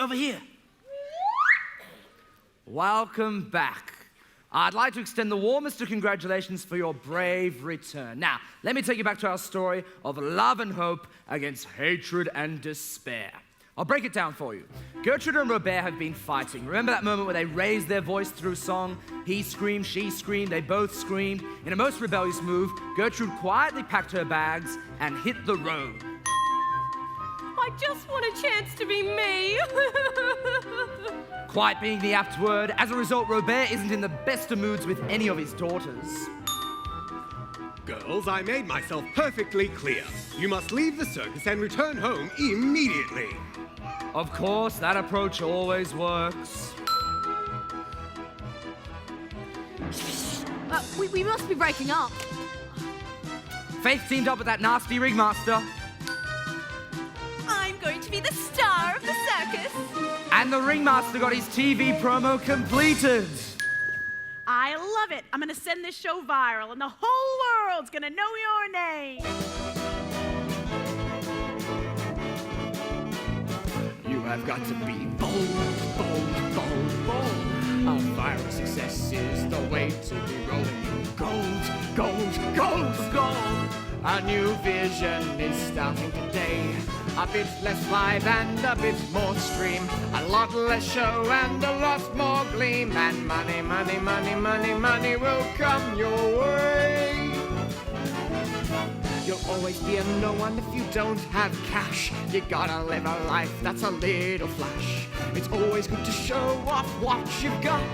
over here. Welcome back. I'd like to extend the warmest of congratulations for your brave return. Now, let me take you back to our story of love and hope against hatred and despair. I'll break it down for you. Gertrude and Robert have been fighting. Remember that moment where they raised their voice through song? He screamed, she screamed, they both screamed. In a most rebellious move, Gertrude quietly packed her bags and hit the road. I just want a chance to be me. Quiet being the apt word. As a result, Robert isn't in the best of moods with any of his daughters. Girls, I made myself perfectly clear. You must leave the circus and return home immediately. Of course, that approach always works. We must be breaking up. Faith teamed up with that nasty ringmaster. I'm going to be the star of the circus. And the ringmaster got his TV promo completed. I love it. I'm going to send this show viral, and the whole world's going to know your name. You have got to be bold, bold, bold, bold. A viral success is the way to be rolling in gold, gold, gold, gold. A new vision is starting today. A bit less live and a bit more stream. A lot less show and a lot more gleam. And money, money, money, money, money will come your way. You'll always be a no one if you don't have cash. You gotta live a life that's a little flash. It's always good to show off what you've got.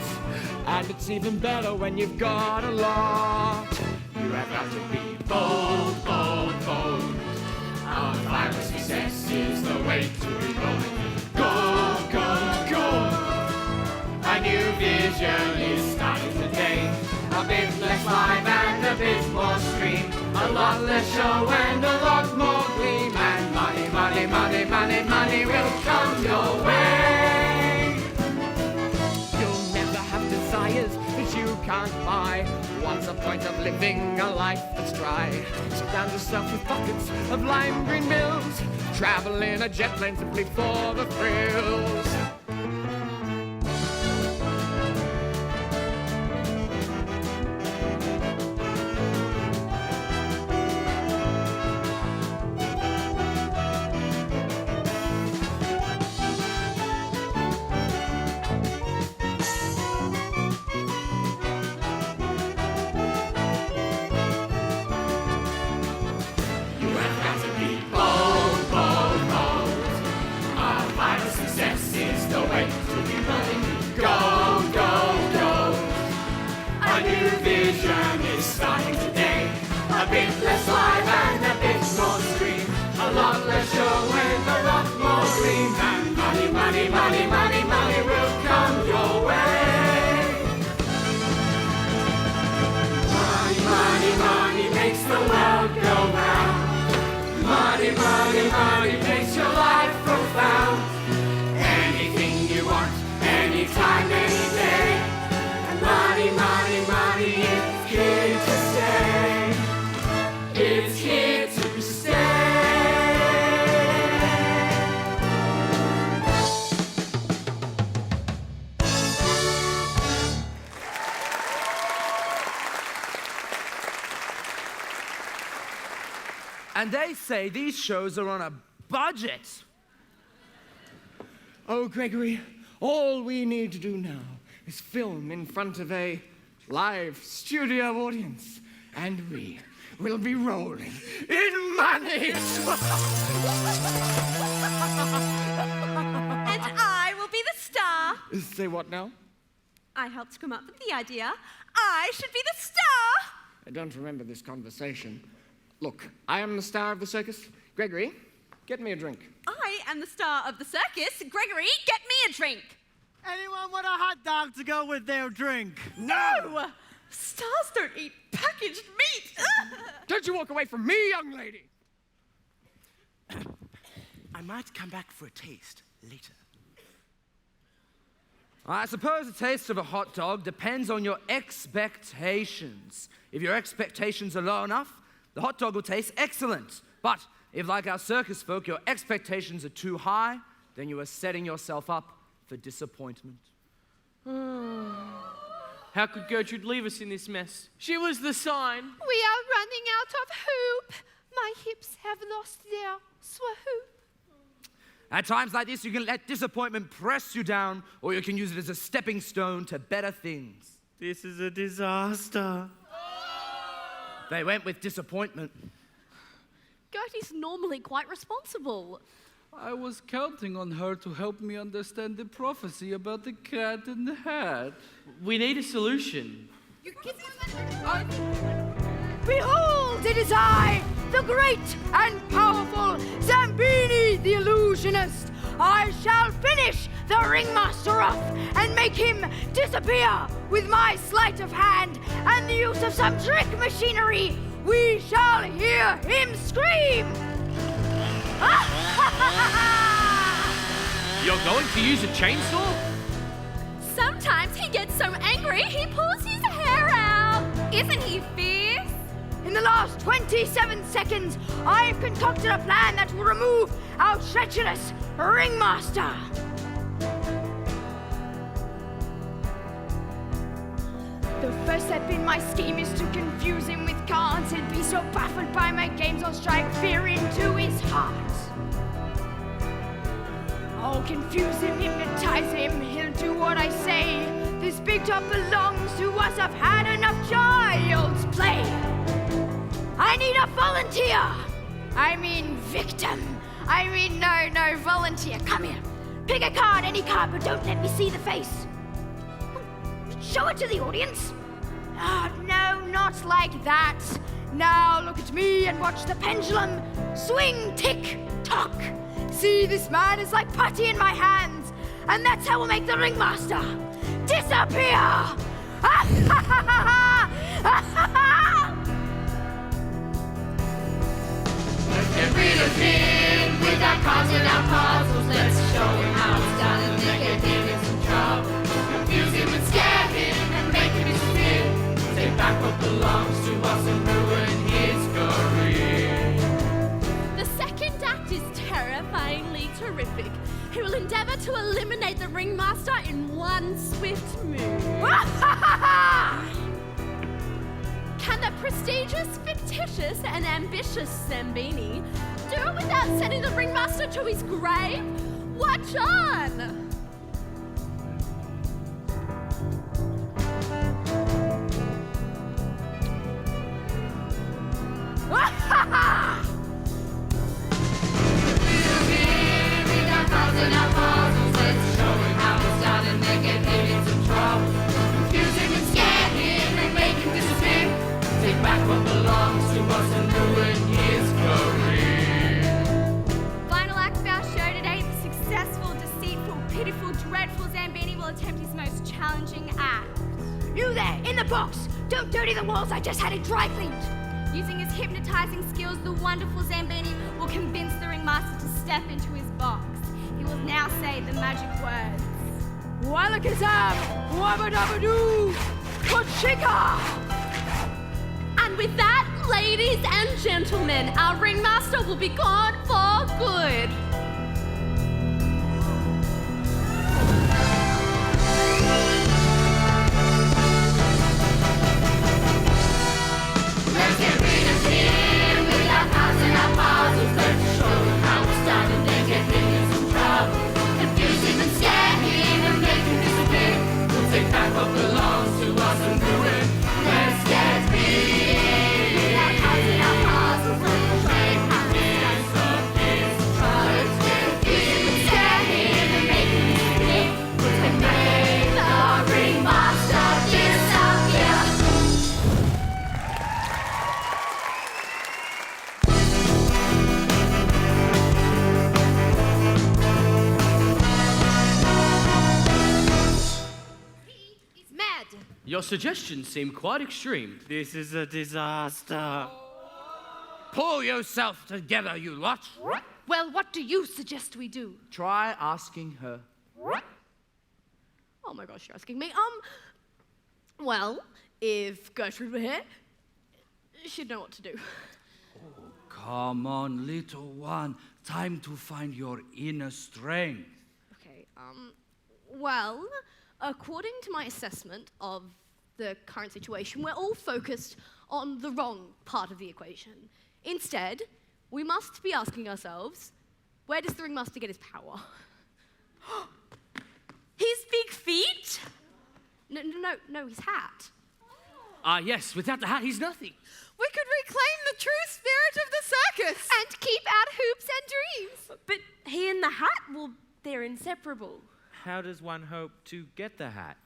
And it's even better when you've got a lot. You have got to be bold, bold, bold. Our viral success is the way to be rolling. Gold, gold, gold. A new vision is starting today. A bit less live and a bit more stream. A lot less show and a lot more gleam. And money, money, money, money, money will come your way. You'll never have desires that you can't buy. What's the point of living a life that's dry? Surround yourself with buckets of lime green mills. Travel in a jet plane simply for the thrills. And they say these shows are on a budget. Oh, Gregory, all we need to do now is film in front of a live studio audience, and we will be rolling in money. And I will be the star. Say what now? I helped come up with the idea. I should be the star. I don't remember this conversation. Look, I am the star of the circus. Gregory, get me a drink. I am the star of the circus. Gregory, get me a drink. Anyone want a hot dog to go with their drink? No! Stars don't eat packaged meat. Don't you walk away from me, young lady. I might come back for a taste later. I suppose the taste of a hot dog depends on your expectations. If your expectations are low enough, the hot dog will taste excellent. But if, like our circus folk, your expectations are too high, then you are setting yourself up for disappointment. How could Gertrude leave us in this mess? She was the sign. We are running out of hoop. My hips have lost their swoop. At times like this, you can let disappointment press you down, or you can use it as a stepping stone to better things. This is a disaster. They went with disappointment. Gertie's normally quite responsible. I was counting on her to help me understand the prophecy about the cat in the hat. We need a solution. Behold, it is I, the great and powerful Zambini the Illusionist. I shall finish the ringmaster off and make him disappear with my sleight of hand and the use of some trick machinery. We shall hear him scream. You're going to use a chainsaw? Sometimes he gets so angry he pulls his hair out. Isn't he fierce? In the last 27 seconds, I've concocted a plan that will remove our treacherous ringmaster. The first step in my scheme is to confuse him with cards. He'll be so baffled by my games, I'll strike fear into his heart. I'll confuse him, hypnotize him, he'll do what I say. This big top belongs to us, I've had enough child's play. I need a volunteer. I mean victim. No, volunteer. Come here. Pick a card, any card, but don't let me see the face. Show it to the audience. Oh, no, not like that. Now look at me and watch the pendulum swing, tick, tock. See, this man is like putty in my hands, and that's how we'll make the ringmaster disappear. Let's get rid of him with our cards and our puzzles. Let's show him how it's done and then get him in some trouble. Confuse him and scare him and make him disappear. Take back what belongs to us and ruin his career. The second act is terrifyingly terrific. He will endeavor to eliminate the ringmaster in one swift move. Can the prestigious, fictitious, and ambitious Zambini do it without sending the ringmaster to his grave? Watch on! Final act of our show today, the successful, deceitful, pitiful, dreadful Zambini will attempt his most challenging act. You there, in the box! Don't dirty the walls, I just had it dry cleaned. Using his hypnotizing skills, the wonderful Zambini will convince the ringmaster to step into his box. He will now say the magic words. Walakazam! Wabadabadoo! Kochika! And with that, ladies and gentlemen, our ringmaster will be gone for good. Let's get rid of him with our cards and our puzzles. Let's show him how it's done and then get him in some trouble. Confuse him and scare him and make him disappear. We'll take back what belongs to us and ruin. Let's get rid with our cards and our puzzles. Let's show him how it's done some his troubles. Confuse him and scare him and make him disappear. We'll take back the ringmaster disappear. Mad. Your suggestions seem quite extreme. This is a disaster. Pull yourself together, you lot. Well, what do you suggest we do? Try asking her. Oh my gosh, you're asking me. Well, if Gertrude were here, she'd know what to do. Come on, little one. Time to find your inner strength. Okay, well, according to my assessment of the current situation, we're all focused on the wrong part of the equation. Instead, we must be asking ourselves, where does the ringmaster get his power? His big feet? No, his hat. Yes, without the hat, he's nothing. We could reclaim the true spirit of the circus. And keep out hoops and dreams. But he and the hat, well, they're inseparable. How does one hope to get the hat?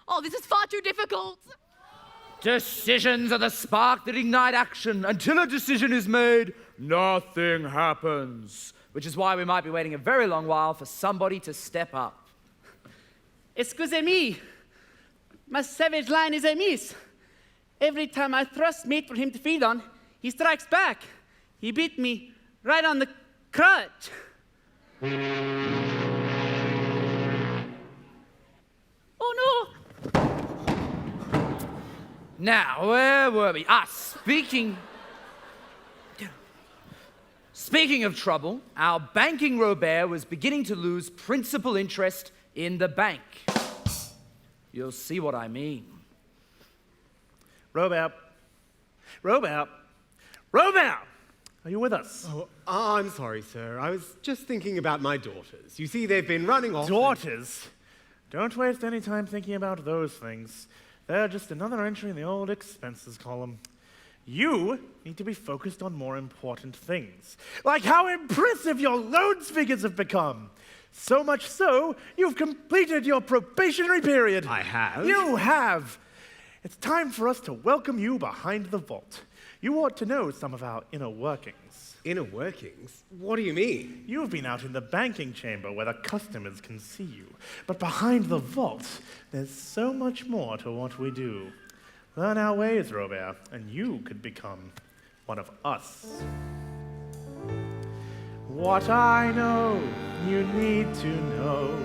Oh, this is far too difficult. Decisions are the spark that ignite action. Until a decision is made, nothing happens. Which is why we might be waiting a very long while for somebody to step up. Excusez-me. My savage line is a miss. Every time I thrust meat for him to feed on, he strikes back. He beat me right on the crutch. Oh no! Now, where were we? Speaking of trouble, our banking Robert was beginning to lose principal interest in the bank. You'll see what I mean. Robert! Robert! Robert! Are you with us? Oh, I'm sorry, sir. I was just thinking about my daughters. You see, they've been running off. Daughters? Don't waste any time thinking about those things. They're just another entry in the old expenses column. You need to be focused on more important things, like how impressive your loans figures have become. So much so, you've completed your probationary period. I have? You have. It's time for us to welcome you behind the vault. You ought to know some of our inner workings. Inner workings? What do you mean? You've been out in the banking chamber where the customers can see you. But behind the vault, there's so much more to what we do. Learn our ways, Robert, and you could become one of us. What I know, you need to know.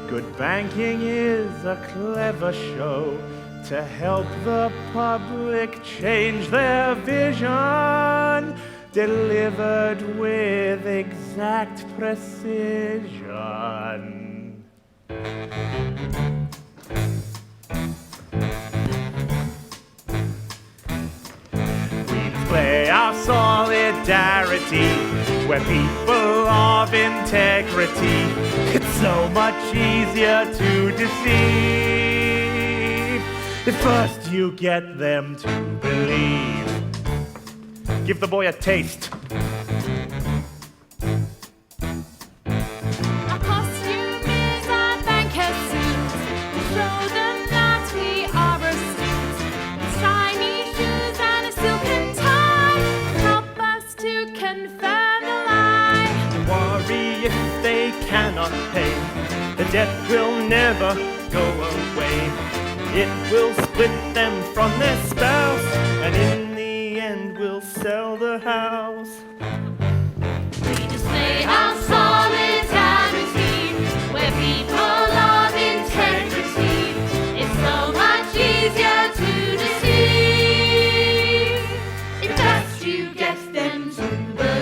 Good banking is a clever show to help the public change their vision, delivered with exact precision. Display our solidarity, we're people of integrity. It's so much easier to deceive if first you get them to believe. Give the boy a taste. Our costume is our banker suit to show them that we are astute. Shiny shoes and a silken tie help us to confirm the lie. Don't worry if they cannot pay. The debt will never go away. It will split them from their spouse, and in the end will sell the house. We display our solidarity, we're people of integrity. It's so much easier to deceive if just you get them to believe.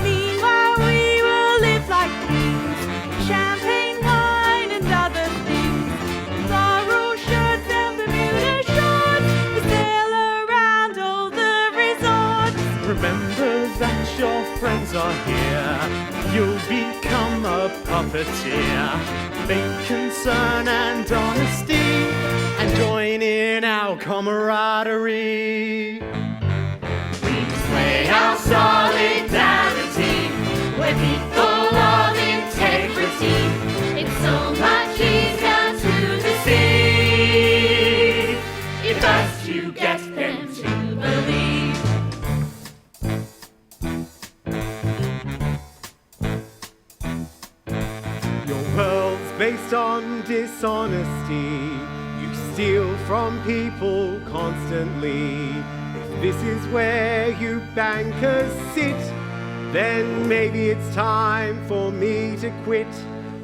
Meanwhile, we will live like kings, champagne, wine, and other things. Floral shirts and Bermuda shorts, we sail around all the resorts. Remember that your friends are here. You'll become a puppeteer. Make concern and honesty, and join in our camaraderie. We display our solidarity, we're people of integrity. It's so much easier to deceive if first you get them to believe. Your world's based on dishonesty. You steal from people constantly. If this is where you bankers sit, then maybe it's time for me to quit.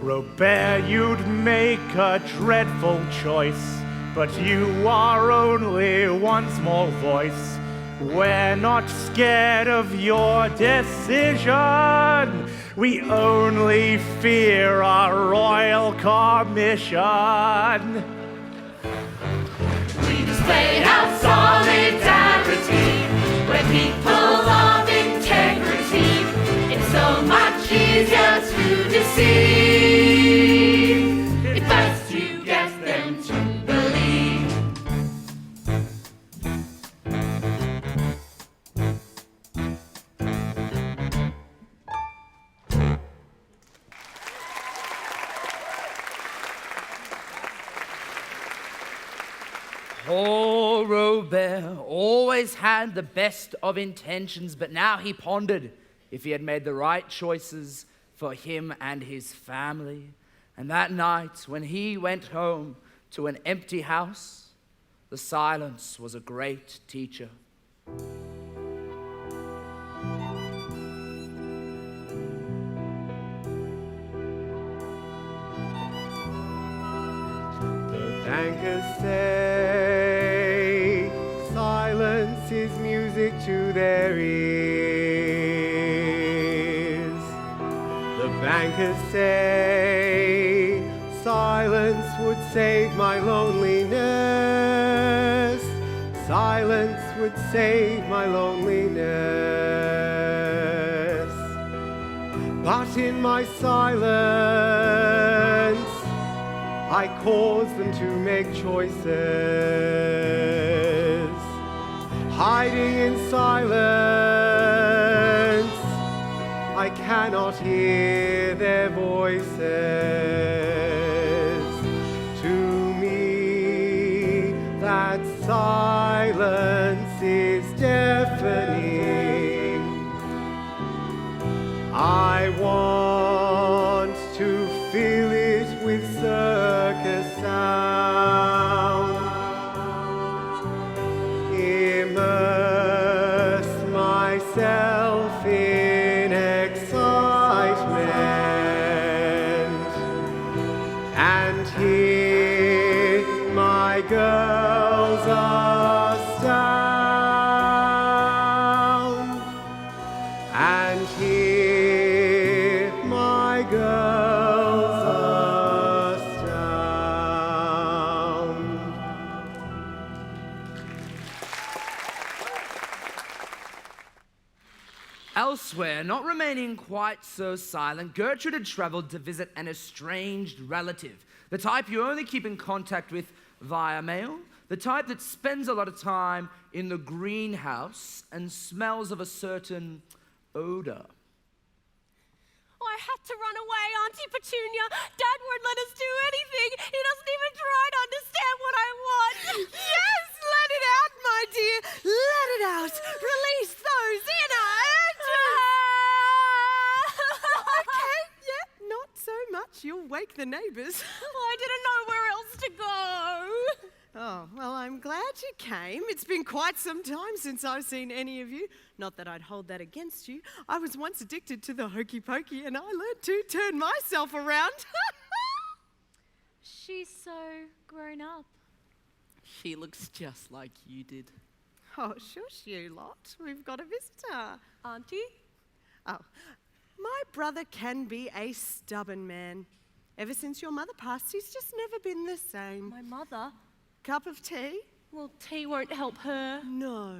Robert, you'd make a dreadful choice, but you are only one small voice. We're not scared of your decision. We only fear our royal commission. We display our solidarity. We're people of integrity. It's so much easier to deceive if first you get them to believe. Poor Robert always had the best of intentions, but now he pondered if he had made the right choices for him and his family. And that night, when he went home to an empty house, the silence was a great teacher. The bankers say silence is music to their ears. The bankers say silence would save my loneliness. Silence would save my loneliness. But in my silence, I cause them to make choices. Hiding in silence, I cannot hear their voices. To me, that silence is deafening. I want to fill it with circus sound. Immerse myself in excitement and hear my girls astound and hear my girls astound. Elsewhere, not remaining quite so silent, Gertrude had traveled to visit an estranged relative, the type you only keep in contact with via mail, the type that spends a lot of time in the greenhouse and smells of a certain odor. I had to run away, Auntie Petunia. Dad won't let us do anything. He doesn't even try to understand what I want. Yes, let it out, my dear. Let it out. Release those inner urges. Okay, yeah, not so much. You'll wake the neighbors. I didn't know where else to go. Oh, well, I'm glad you came. It's been quite some time since I've seen any of you. Not that I'd hold that against you. I was once addicted to the hokey pokey, and I learned to turn myself around. She's so grown up. She looks just like you did. Oh, shush you lot. We've got a visitor. Auntie? Oh, my brother can be a stubborn man. Ever since your mother passed, he's just never been the same. My mother? Cup of tea? Well, tea won't help her. No.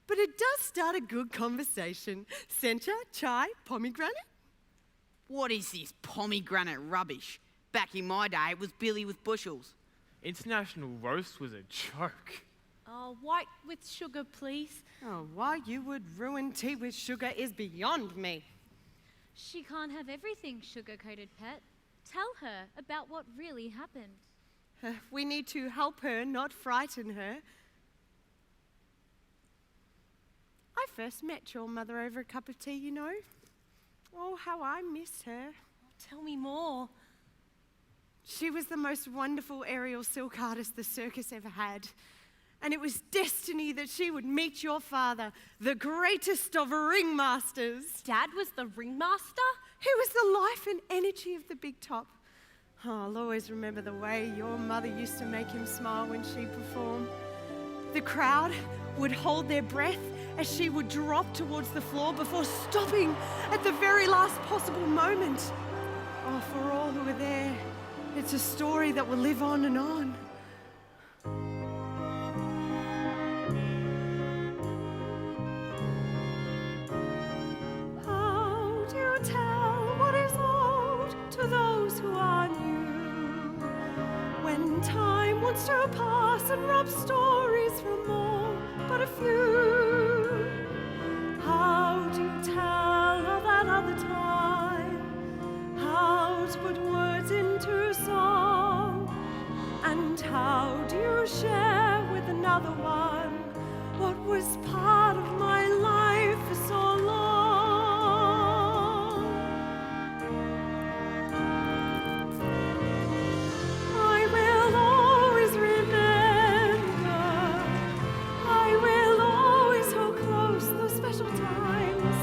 But it does start a good conversation. Sencha, chai, pomegranate? What is this pomegranate rubbish? Back in my day, it was Billy with bushels. International roast was a joke. Oh, white with sugar, please. Oh, why you would ruin tea with sugar is beyond me. She can't have everything sugar-coated, Pet. Tell her about what really happened. We need to help her, not frighten her. I first met your mother over a cup of tea, you know. Oh, how I miss her. Tell me more. She was the most wonderful aerial silk artist the circus ever had. And it was destiny that she would meet your father, the greatest of ringmasters. Dad was the ringmaster? He was the life and energy of the big top. Oh, I'll always remember the way your mother used to make him smile when she performed. The crowd would hold their breath as she would drop towards the floor before stopping at the very last possible moment. Oh, for all who were there, it's a story that will live on and on. How do you tell what is old to those who are new? When time wants to pass and rob stories from all but a few. How do you tell of that other time? How to put words into song? And how do you share with another one what was part of my life for so long? I will always remember, I will always hold close those special times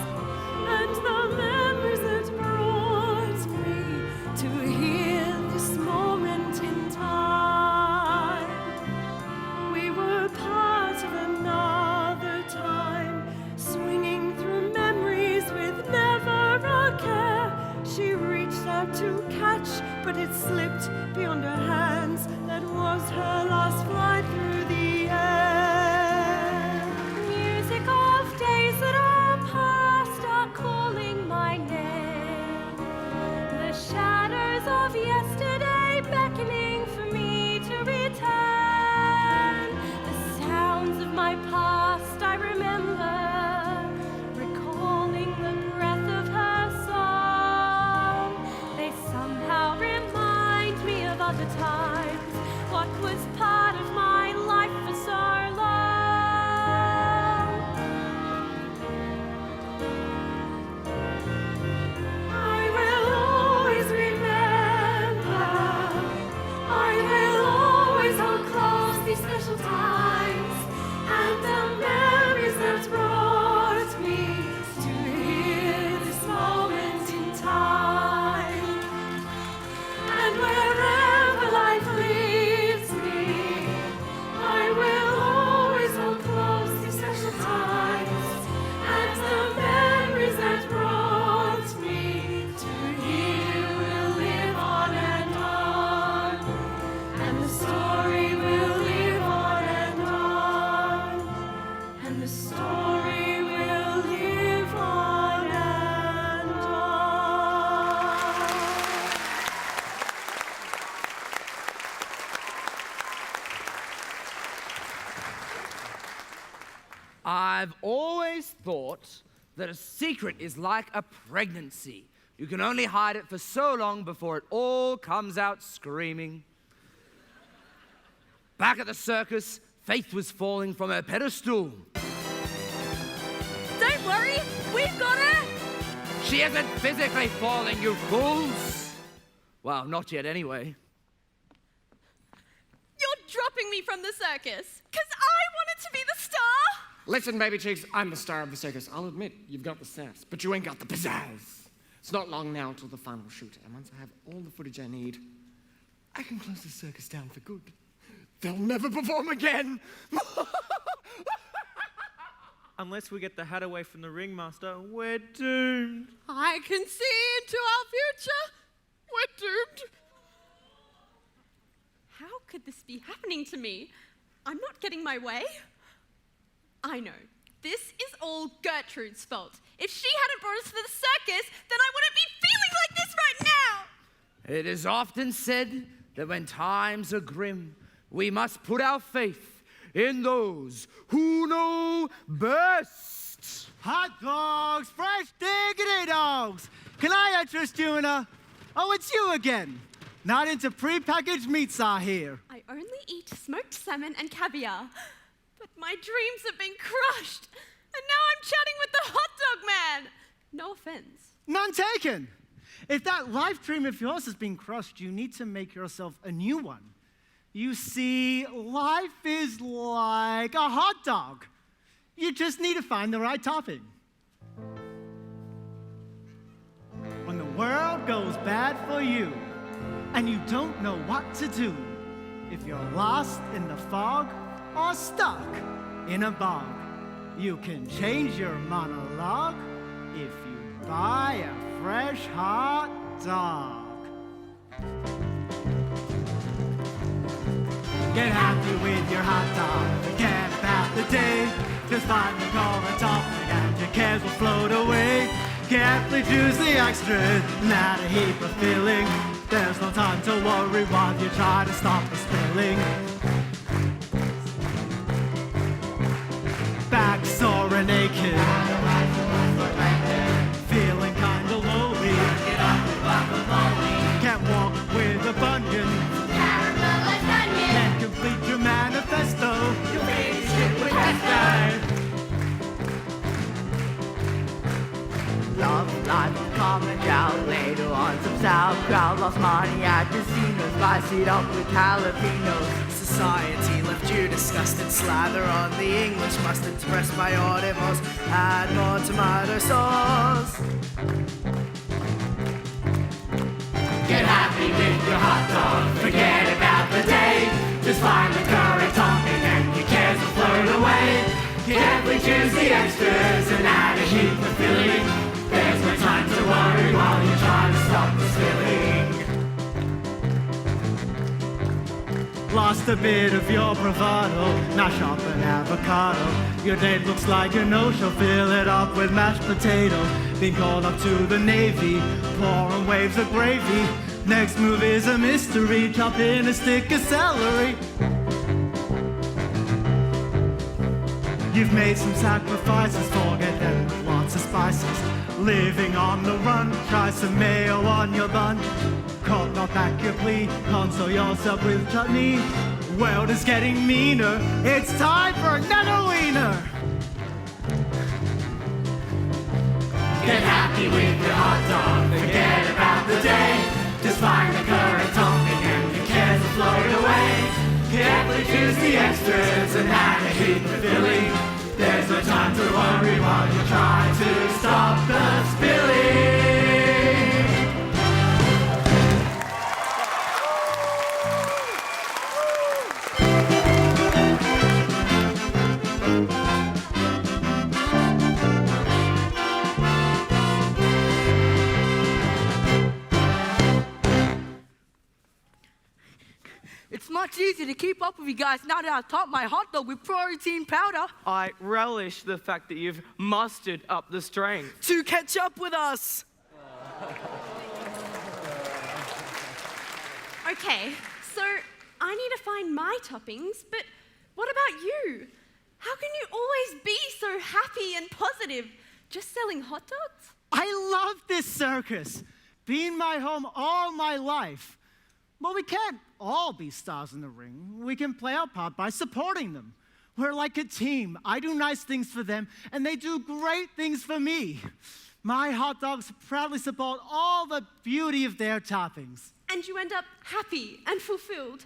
and the memories that brought me to here this moment in time. We were part of another time, swinging through memories with never a care. She reached out to catch, but it slipped beyond her hands. That was her last flight through the air. Music of days that are past are calling my name. The shadows of yesterday beckoning for me to return. The sounds of my past I remember, recalling the breath of her song. They somehow remind me of other times, what was part of my life for so long. I will always remember, I will always hold close these special times and the memories that brought me to here this moment in time. And wherever life leads me, I will always hold close these special times and the memories that brought me to here will live on and on. And the story will live on and on. And the story will live on and on. I've always thought that a secret is like a pregnancy. You can only hide it for so long before it all comes out screaming. Back at the circus, Faith was falling from her pedestal. Don't worry, we've got her! She isn't physically falling, you fools! Well, not yet anyway. You're dropping me from the circus, because I wanted to be the star! Listen, baby chicks, I'm the star of the circus. I'll admit, you've got the sass, but you ain't got the pizzazz. It's not long now till the final shoot, and once I have all the footage I need, I can close the circus down for good. They'll never perform again! Unless we get the hat away from the ringmaster, we're doomed. I can see into our future. We're doomed. How could this be happening to me? I'm not getting my way. I know. This is all Gertrude's fault. If she hadn't brought us to the circus, then I wouldn't be feeling like this right now! It is often said that when times are grim, we must put our faith in those who know best. Hot dogs, fresh diggity dogs. Can I interest you in a... Oh, it's you again. Not into prepackaged meats, I hear. I only eat smoked salmon and caviar. But my dreams have been crushed. And now I'm chatting with the hot dog man. No offense. None taken. If that life dream of yours has been crushed, you need to make yourself a new one. You see, life is like a hot dog. You just need to find the right topping. When the world goes bad for you, and you don't know what to do. If you're lost in the fog or stuck in a bog, you can change your monologue if you buy a fresh hot dog. Get happy with your hot dog, forget about the day. Just find the color topping and your cares will float away. Carefully choose the extras, not a heap of filling. There's no time to worry while you try to stop the spilling. Back sore and aching, feeling kinda lowly. Can't walk with a bunion. Can't complete your manifesto. You'll finish it with gusto. Love life and common drought. Later on some sauerkraut. Lost money at casinos. Spice it up with jalapenos. Society left you disgusted. Slather on the English mustard. Expressed by audibles. Add more tomato sauce. Get happy with your hot dog, forget about the day. Just find the correct topping and your cares will float away. Carefully choose the extras and add a heap of filling. There's no time to worry while you try to stop the spilling. Lost a bit of your bravado, now shop an avocado. Your date looks like a no-show, fill it up with mashed potato. Been called up to the Navy, pouring waves of gravy. Next move is a mystery, chop in a stick of celery. You've made some sacrifices, forget them with lots of spices. Living on the run, try some mayo on your bun. Court not back your plea, console yourself with chutney. World is getting meaner, it's time for another wiener. Get happy with your hot dog, forget about the day. Just find the correct topping and your cares will float away. Carefully choose the extras and add a heap of filling. There's no time to worry while you try to stop the spilling. It's much easier to keep up with you guys now that I've topped my hot dog with protein powder. I relish the fact that you've mustered up the strength to catch up with us. Okay, so I need to find my toppings, but what about you? How can you always be so happy and positive just selling hot dogs? I love this circus. Been my home all my life. Well, we can't all be stars in the ring. We can play our part by supporting them. We're like a team. I do nice things for them, and they do great things for me. My hot dogs proudly support all the beauty of their toppings. And you end up happy and fulfilled.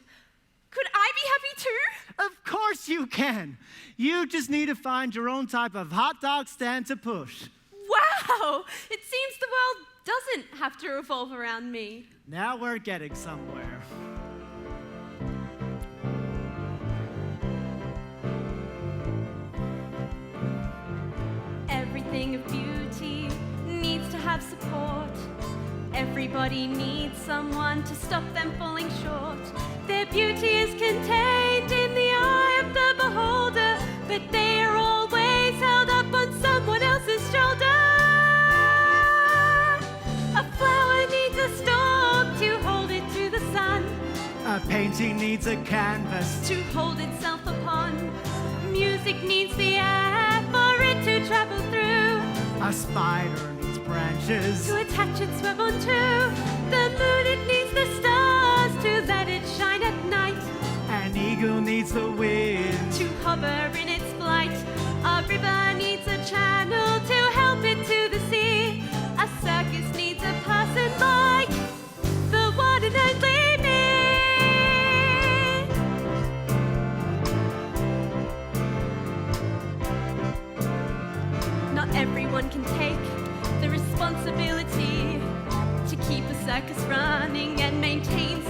Could I be happy too? Of course you can. You just need to find your own type of hot dog stand to push. Wow! It seems the world doesn't have to revolve around me. Now we're getting somewhere. Everything of beauty needs to have support. Everybody needs someone to stop them falling short. Their beauty is contained in the eye of the beholder, but they are always held up on someone else's shoulder. A flower needs a stalk to hold it to the sun. A painting needs a canvas to hold itself upon. Music needs the air for it to travel through. A spider needs branches to attach its web onto. The moon, it needs the stars to let it shine at night. An eagle needs the wind to hover in its flight. A river needs a channel to help it to the sea. A circus needs a person like the one and only me. Not everyone can take the responsibility to keep a circus running and maintain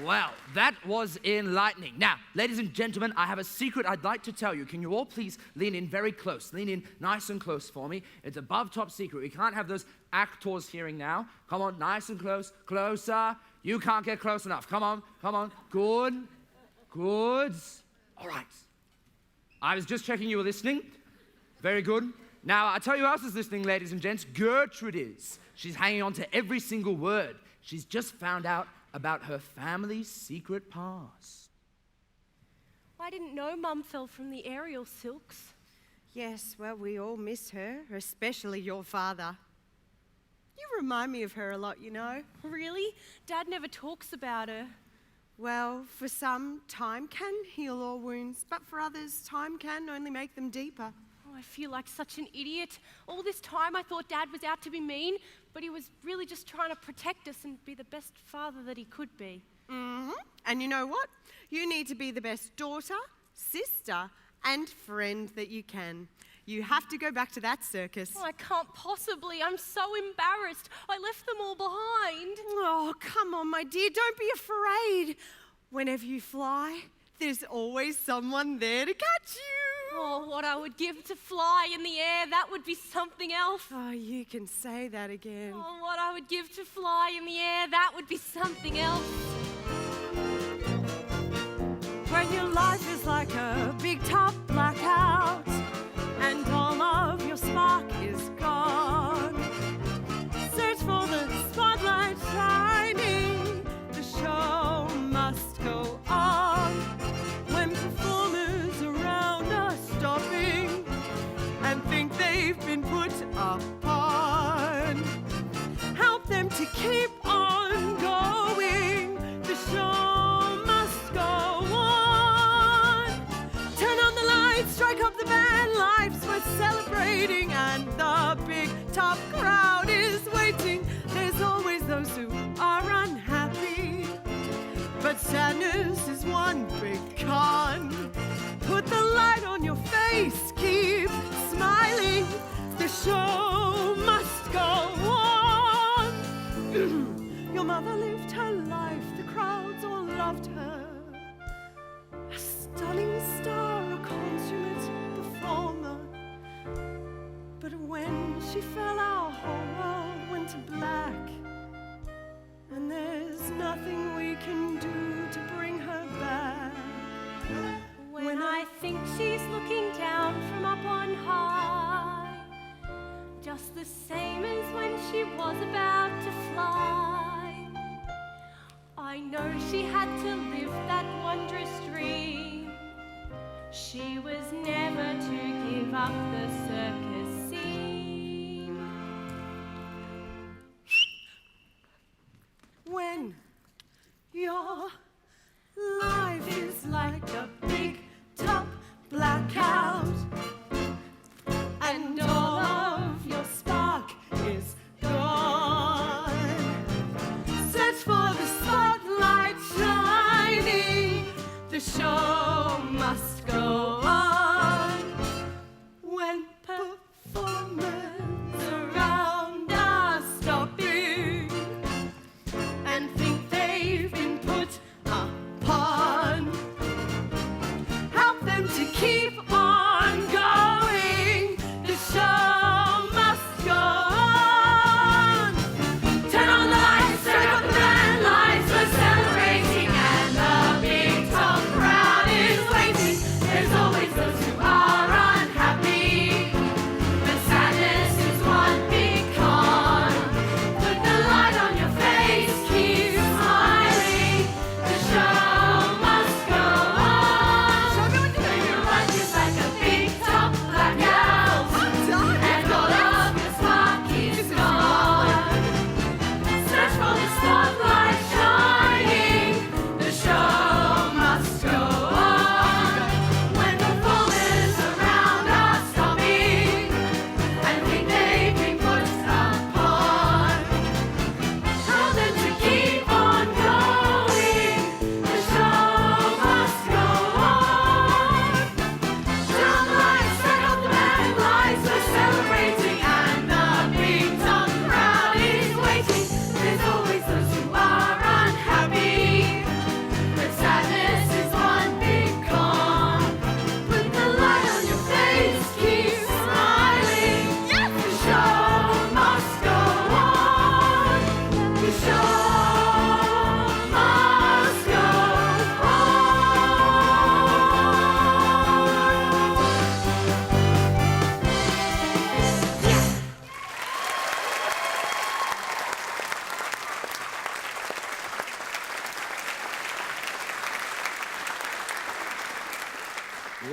Well, that was enlightening. Now, ladies and gentlemen, I have a secret I'd like to tell you. Can you all please lean in very close? Lean in nice and close for me. It's above top secret. We can't have those actors hearing now. Come on, nice and close. Closer. You can't get close enough. Come on, come on. Good. Good. All right. I was just checking you were listening. Very good. Now, I'll tell you who else is listening, ladies and gents. Gertrude is. She's hanging on to every single word. She's just found out about her family's secret past. I didn't know Mum fell from the aerial silks. Yes, well, we all miss her, especially your father. You remind me of her a lot, you know. Really? Dad never talks about her. Well, for some, time can heal all wounds, but for others, time can only make them deeper. Oh, I feel like such an idiot. All this time I thought Dad was out to be mean, but he was really just trying to protect us and be the best father that he could be. Mm-hmm. And you know what? You need to be the best daughter, sister, and friend that you can. You have to go back to that circus. Oh, I can't possibly. I'm so embarrassed. I left them all behind. Oh, come on, my dear. Don't be afraid. Whenever you fly, there's always someone there to catch you. Oh, what I would give to fly in the air. That would be something else. Oh, you can say that again. Oh, what I would give to fly in the air. That would be something else. When your life is like a big top blackout and all of your spark is gone, search for the spotlight shining. The show must go on. When performers around are stopping and think they've been put upon, help them to keep on going. The show must go on. Turn on the lights, strike up the band. Life's worth celebrating, and the big top crowd is waiting. There's always those who are unhappy, but sadness is one big con. Put the light on your face, keep smiling. The show must go on. Your mother lived her life, the crowds all loved her. A stunning star, a consummate performer. But when she fell, our whole world went to black. And there's nothing we can do to bring her back. When I think she's looking down from up on high, just the same as when she was about to fly, I know she had to live that wondrous dream. She was never to give up the circus scene. When your life is like a big top blackout and all of your spark is gone, search for the spotlight shining. The show must go on. When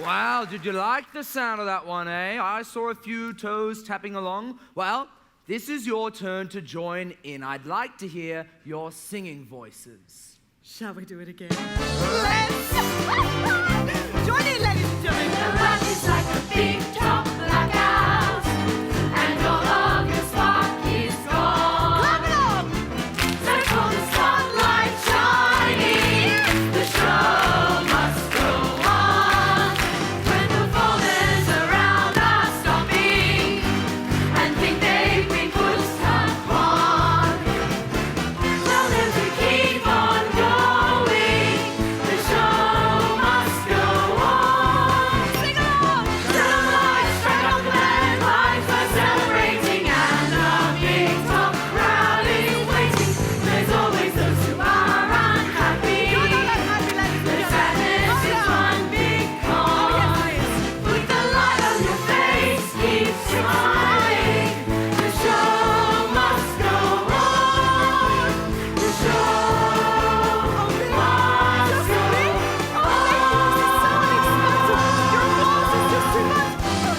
Wow, did you like the sound of that one, eh? I saw a few toes tapping along. Well, this is your turn to join in. I'd like to hear your singing voices. Shall we do it again? Let's join in, ladies and gentlemen. The world is like a big top black house, and all of your spark is gone. Clap it up! Search for the spotlight shining. The show must go on. When the folders around are stopping and think they've been pushed upon, tell them to keep on going. The show must go on. Sing along! Tell them lights, strike up the band, lights are celebrating, and a big top crowd is waiting. There's always those who are unhappy. The sadness is one big con. Put the light on your face, keep smiling. The show must go on. The show must go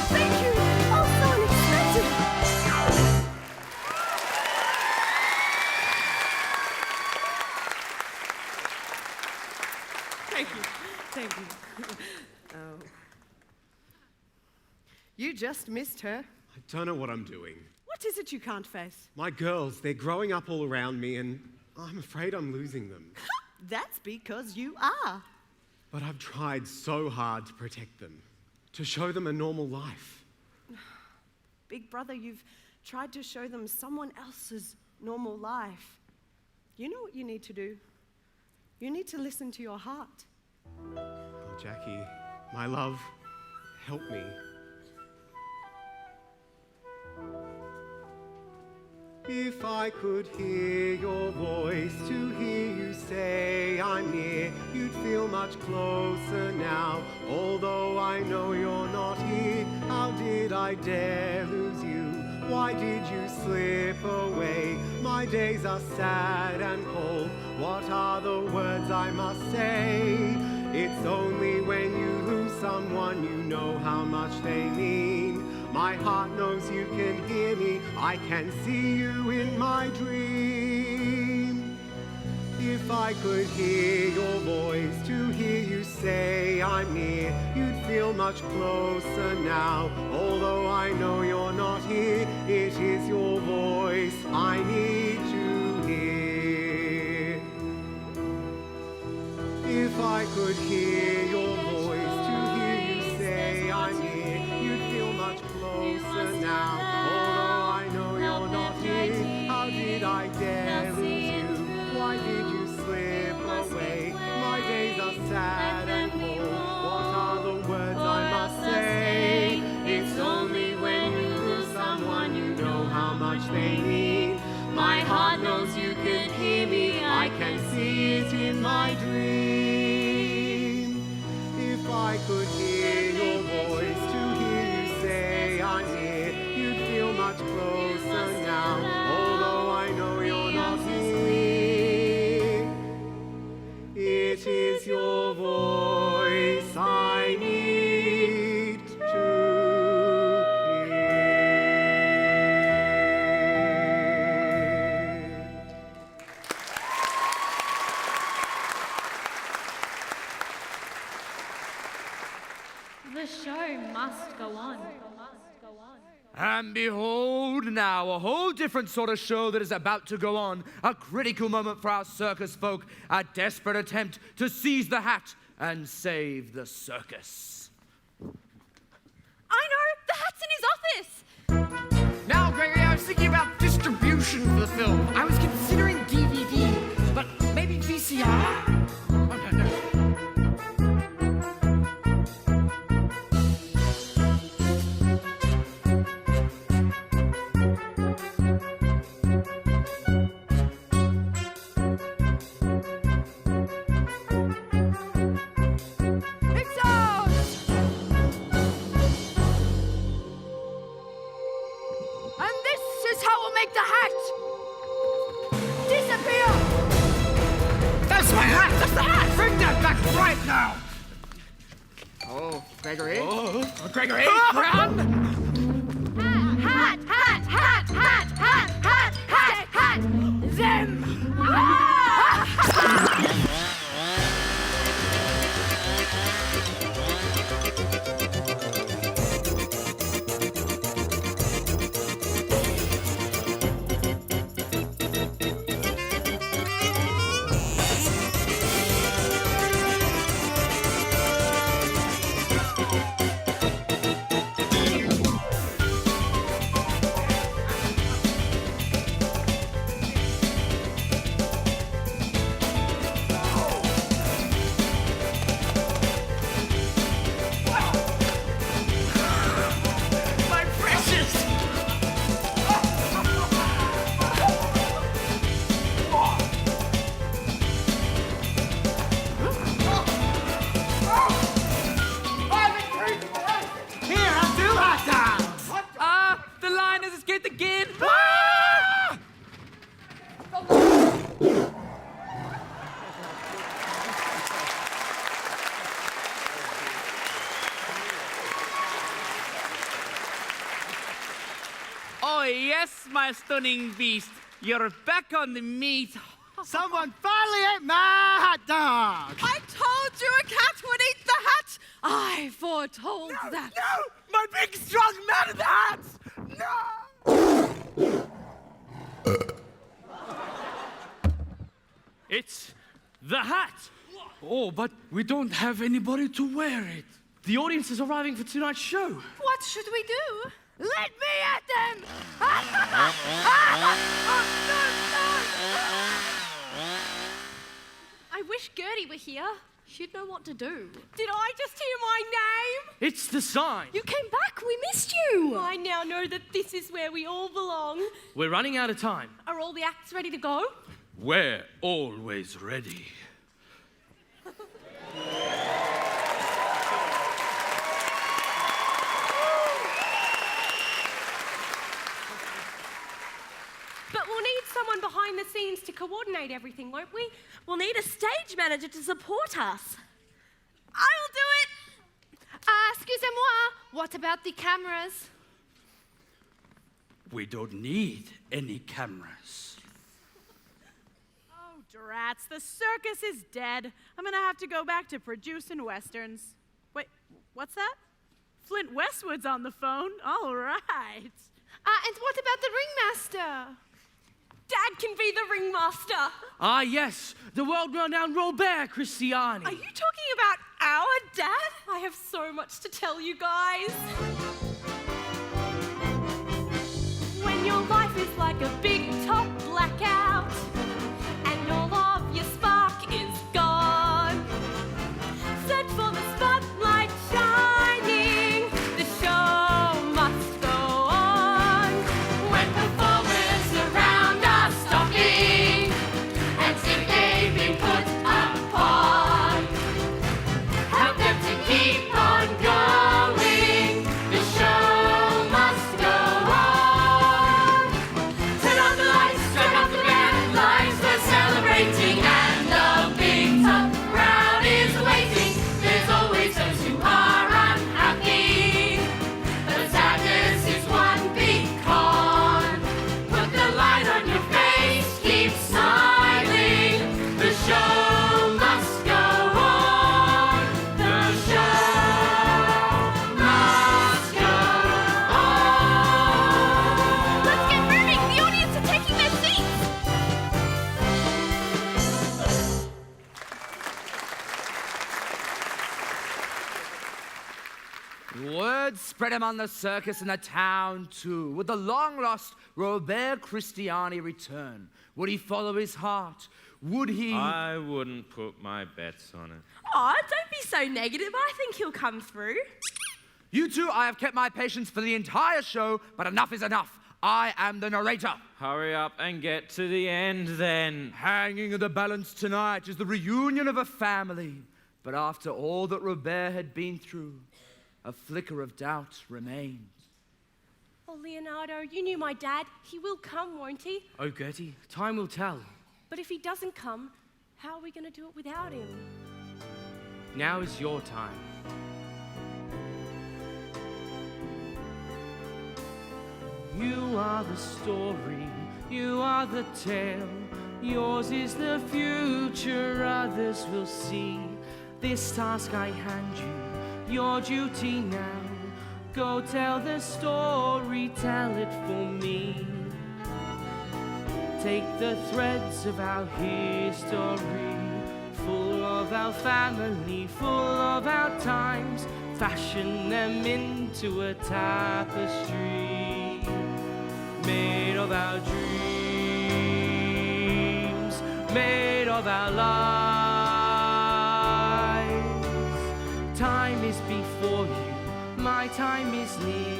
Thank you. Oh, so unexpected. Thank you. Thank you. Oh. You just missed her. I don't know what I'm doing. What is it you can't face? My girls, they're growing up all around me, and I'm afraid I'm losing them. That's because you are. But I've tried so hard to protect them, to show them a normal life. Big brother, you've tried to show them someone else's normal life. You know what you need to do? You need to listen to your heart. Oh, Jackie, my love, help me. If I could hear your voice, to hear you say I'm near, you'd feel much closer now. Although I know you're not here, how did I dare lose you? Why did you slip away? My days are sad and cold. What are the words I must say? It's only when you lose someone you know how much they mean. My heart knows you can hear me. I can see you in my dream. If I could hear your voice, to hear you say I'm near, you'd feel much closer now. Although I know you're not here, it is your voice I need to hear. If I could hear your voice, to hear you say I'm near, you'd feel much closer now. Although I know you're not here, how did I dare lose you? Why did you slip away? My days are sad and cold. What are the words I must say? It's only when you lose someone you know how much they mean. My heart knows you can hear me. I can see it in my dream. If I could hear your voice, to hear you say I'm near, you'd feel much closer now. Although I know you're not here, it is your voice I need to hear. The show must go on. And behold now, a whole different sort of show that is about to go on. A critical moment for our circus folk. A desperate attempt to seize the hat and save the circus. I know! The hat's in his office! Now, Gregory, I was thinking about distribution for the film. I was considering DVD, but maybe VCR? Oh, no. Oh, Gregory. Oh, Gregory, run! Hat, hat, hat, hat, hat, hat, hat, hat, them! My precious! Here, I'll do hot dogs! Ah, the line has escaped again! Oh, yes, my stunning beast. You're back on the meat. Someone finally ate my hot dog! I told you a cat would eat the hat! I foretold that. No! My big, strong man in the hat! No! It's the hat. Oh, but we don't have anybody to wear it. The audience is arriving for tonight's show. What should we do? Let me at them! I wish Gertie were here. She'd know what to do. Did I just hear my name? It's the sign. You came back. We missed you. I now know that this is where we all belong. We're running out of time. Are all the acts ready to go? We're always ready. But we'll need someone behind the scenes to coordinate everything, won't we? We'll need a stage manager to support us. I'll do it! Excusez-moi. What about the cameras? We don't need any cameras. Oh, drats, the circus is dead. I'm gonna have to go back to producing westerns. Wait, what's that? Flint Westwood's on the phone? All right. And what about the ringmaster? Dad can be the ringmaster. Ah, yes, the world-renowned Robert Christiani. Are you talking about our dad? I have so much to tell you guys. When your life is like a big top blackout and all of your spark is gone, search for the spotlight shining. The show must go on. When performers around are stopping and simply being put upon, help them to keep on going. The show must go on. Turn out the lights, turn out the band lights. We're celebrating and the big top crowd is waiting. There's always those who are unhappy, but sadness is one big con. Put the light on your face, keep smiling. The show must go on. The show must go on. Let's get moving. The audience are taking their seats. Word spread among the circus and the town too. Would the long-lost Robert Christiani return? Would he follow his heart? Would he... I wouldn't put my bets on it. Aw, don't be so negative. I think he'll come through. You two, I have kept my patience for the entire show, but enough is enough. I am the narrator. Hurry up and get to the end then. Hanging in the balance tonight is the reunion of a family. But after all that Robert had been through, a flicker of doubt remained. Oh, Leonardo, you knew my dad. He will come, won't he? Oh, Gertie, time will tell. But if he doesn't come, how are we going to do it without him? Now is your time. You are the story, you are the tale. Yours is the future, others will see. This task I hand you, your duty now. Go tell the story, tell it for me. Take the threads of our history, full of our family, full of our times, fashion them into a tapestry made of our dreams, made of our lives. Time is before you, my time is near.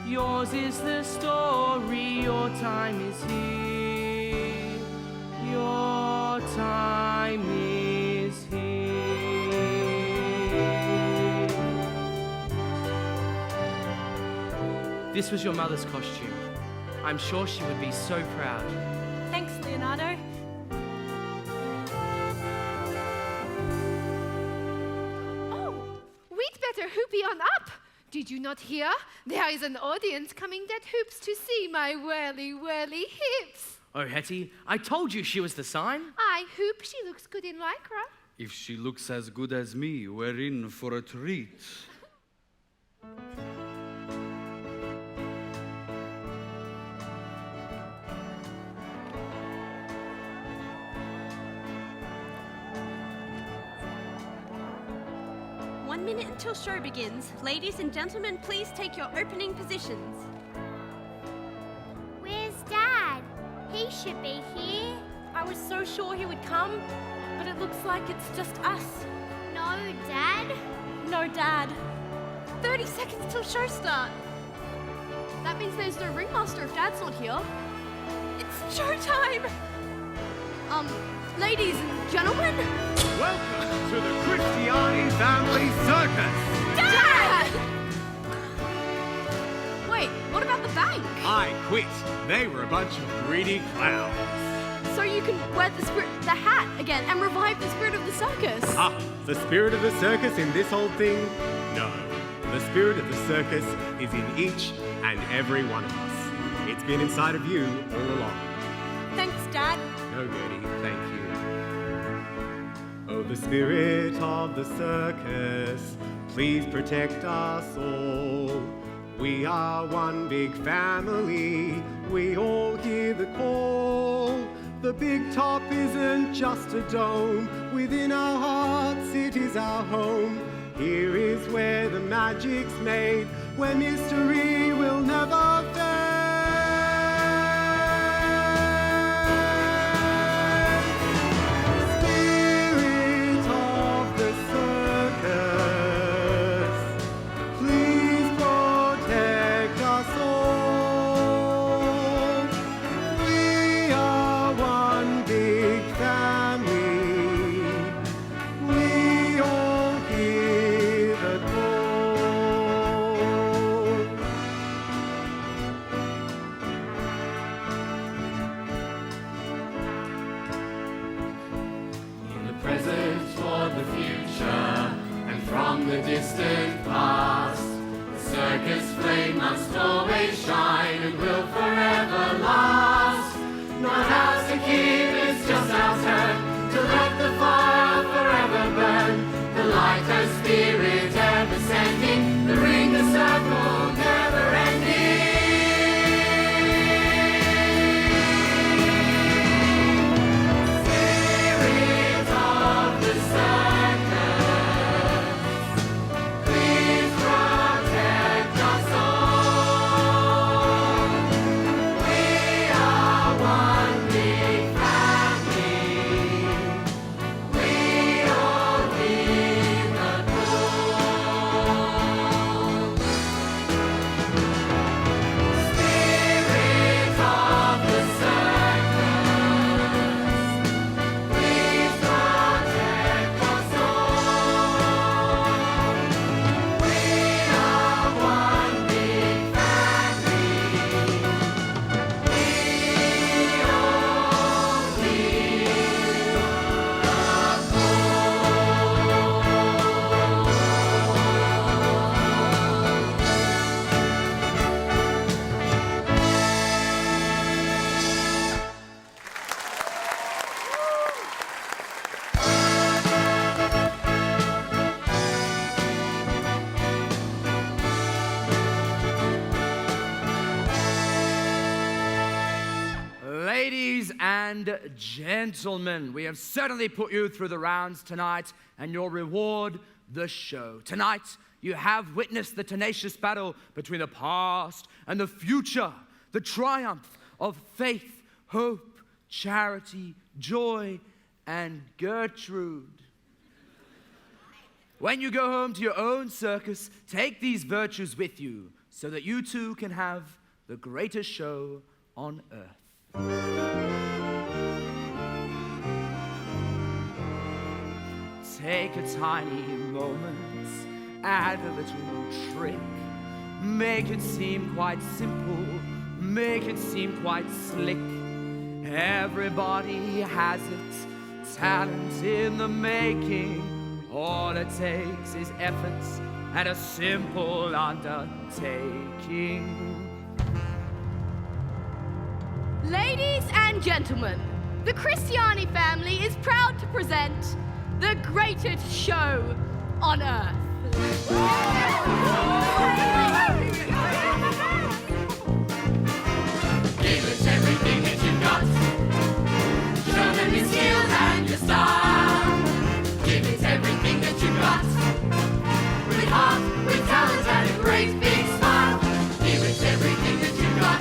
Yours is the story, your time is here. Your time is here. This was your mother's costume. I'm sure she would be so proud. Thanks, Leonardo. Oh, we'd better hoopy on up. Did you not hear? There is an audience coming that hoops to see my whirly hips. Oh, Hetty, I told you she was the sign. I hoop she looks good in lycra. If she looks as good as me, we're in for a treat. One minute until show begins. Ladies and gentlemen, please take your opening positions. Where's Dad? He should be here. I was so sure he would come, but it looks like it's just us. No, Dad? No, Dad. 30 seconds till show start. That means there's no ringmaster if Dad's not here. It's showtime! Ladies and gentlemen. Welcome to the Christiani Family Circus! Dad! Wait, what about the bank? I quit. They were a bunch of greedy clowns. So you can wear the hat again and revive the spirit of the circus. Ah, the spirit of the circus in this old thing? No. The spirit of the circus is in each and every one of us. It's been inside of you all along. Thanks, Dad. No, Gertie, thank you. Oh, the spirit of the circus, please protect us all. We are one big family, we all hear the call. The big top isn't just a dome, within our hearts it is our home. Here is where the magic's made, where mystery will never fade. Spirit of the circus, please protect us all. We are one big family. We all hear the call. In the present toward the future, and from the distant past, the circus flame must always shine and will forever last. Not ours to keep, it's just our turn to let the fire forever burn. The light, her spirit ever sending, the ring, the circle, never ending. Spirit of the circus, please protect us all. We are and gentlemen, we have certainly put you through the rounds tonight, and your reward, the show. Tonight, you have witnessed the tenacious battle between the past and the future, the triumph of faith, hope, charity, joy, and Gertrude. When you go home to your own circus, take these virtues with you so that you too can have the greatest show on earth. Take a tiny moment, add a little trick, make it seem quite simple, make it seem quite slick. Everybody has it, talent in the making. All it takes is efforts and a simple undertaking. Ladies and gentlemen, the Christiani family is proud to present the greatest show on earth. Give it everything that you've got. Show them your skill and your style. Give it everything that you've got. With heart, with talent and a great big smile. Give it everything that you've got.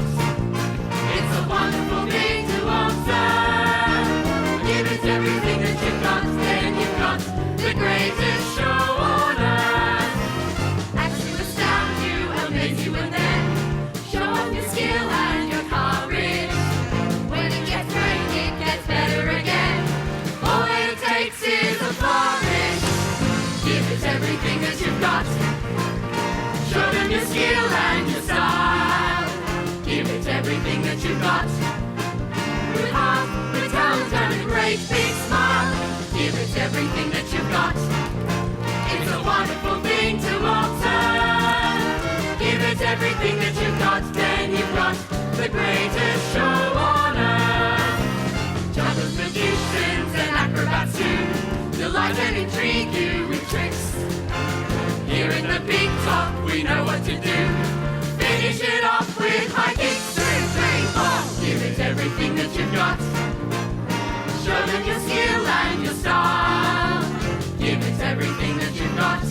It's a wonderful thing to observe. Give it everything that you've got, then you've got the greatest show on earth. Acts to astound you, amaze you, and then show off your skill and your courage. When it gets great, it gets better again. All it takes is a flourish. Give it everything that you've got. Show them your skill and your style. Give it everything that you've got. With heart, with talent and a great big smile. Give it everything that you've got. It's a wonderful thing to observe. Give it everything that you've got, then you've got the greatest show on earth. Jugglers, magicians and acrobats too delight and intrigue you with tricks. Here in the big top we know what to do. Finish it off with high kicks. 3, 3, 4. Give it everything that you've got. Show them your skill and your style. Give it everything that you've got.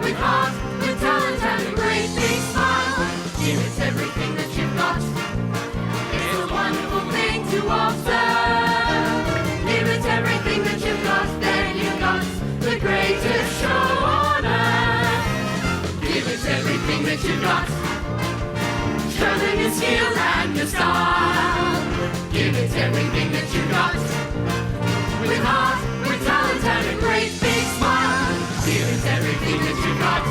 With heart, with talent and a great big smile. Give it everything that you've got. It's a wonderful thing to observe. Give it everything that you've got, then you've got the greatest show on earth. Give it everything that you've got. Show them your skill and your style. Give it everything that you've got. With heart, with talent and a great big smile. Give it everything that you've got.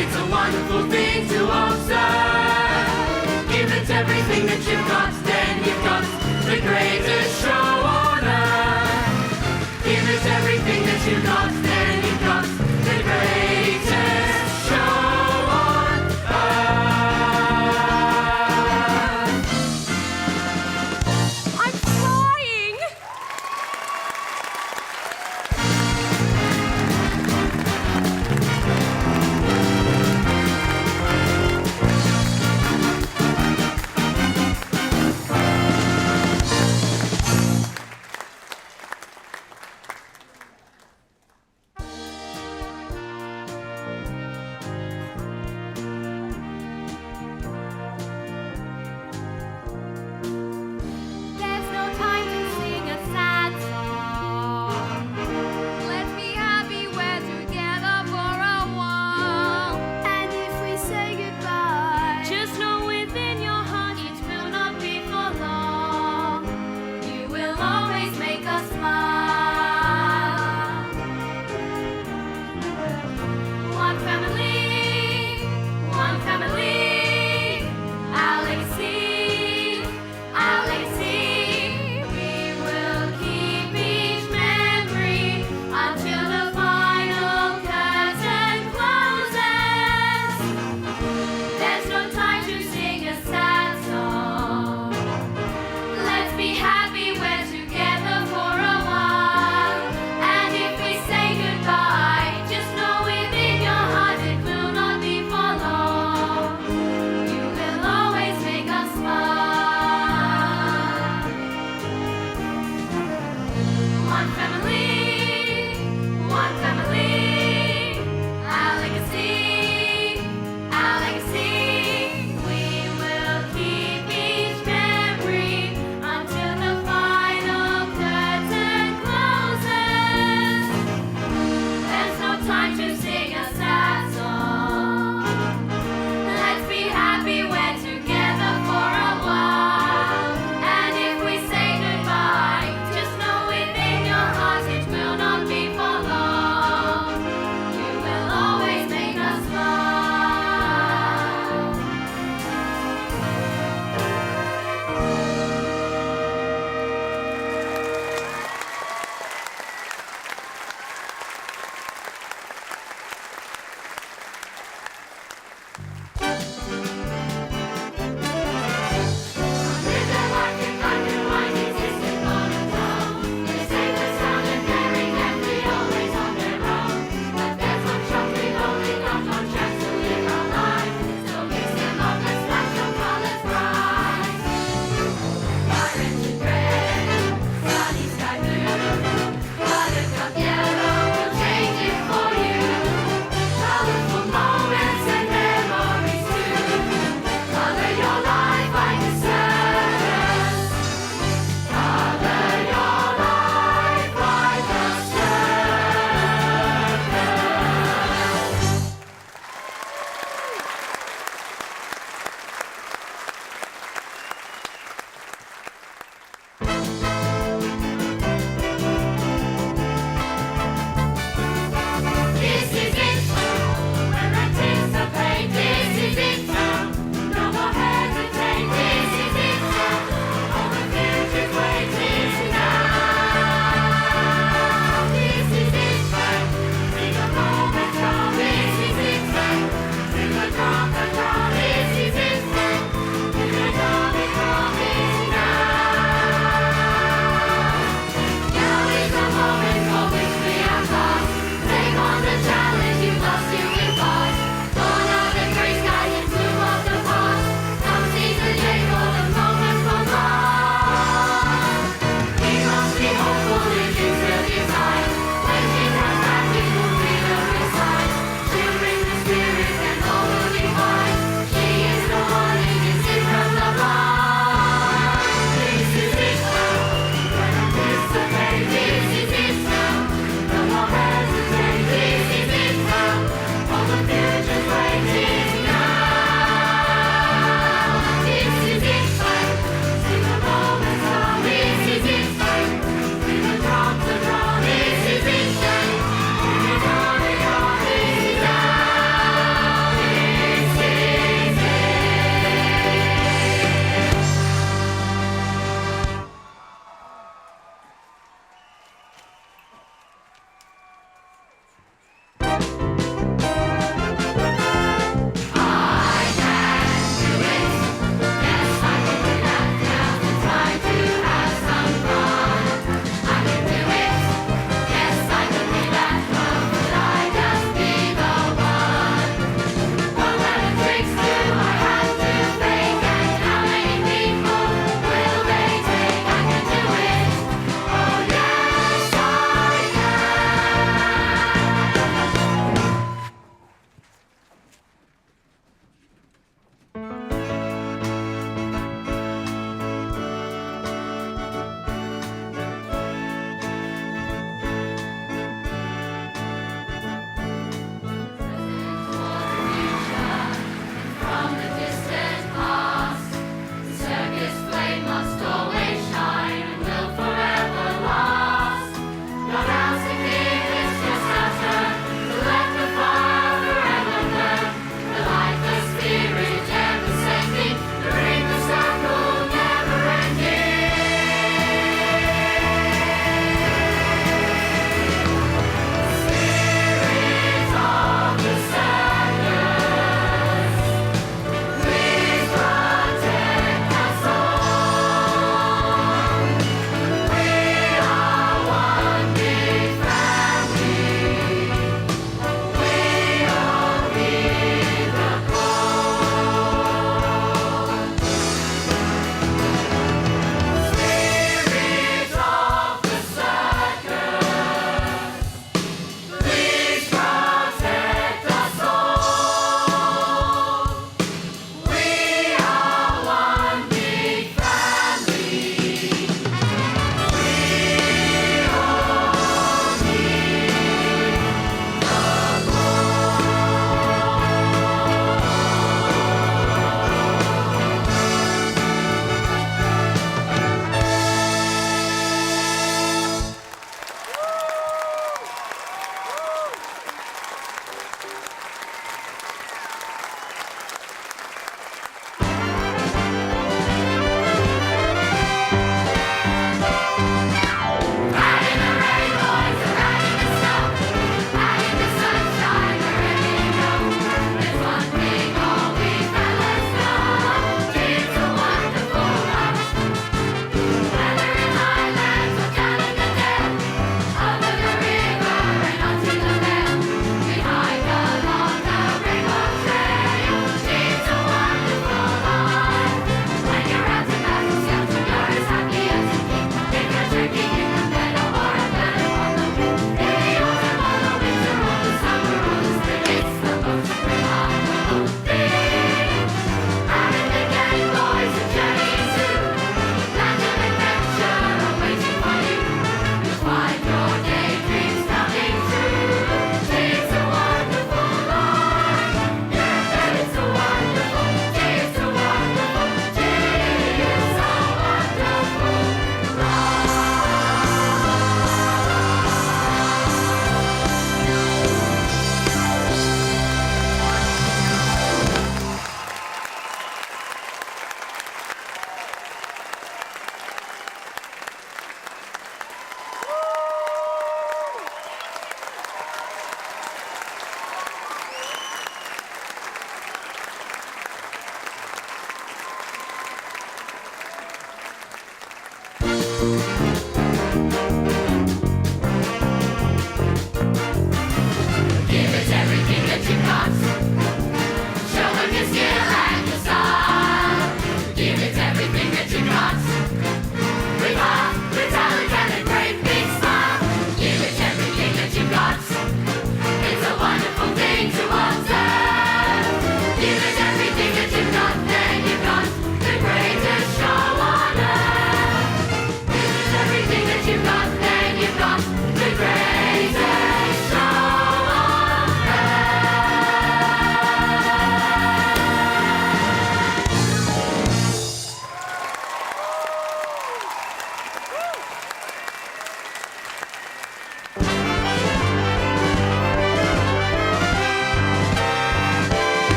It's a wonderful thing to observe. Give it everything that you've got, then you've got the greatest show on earth. Give it everything that you've got.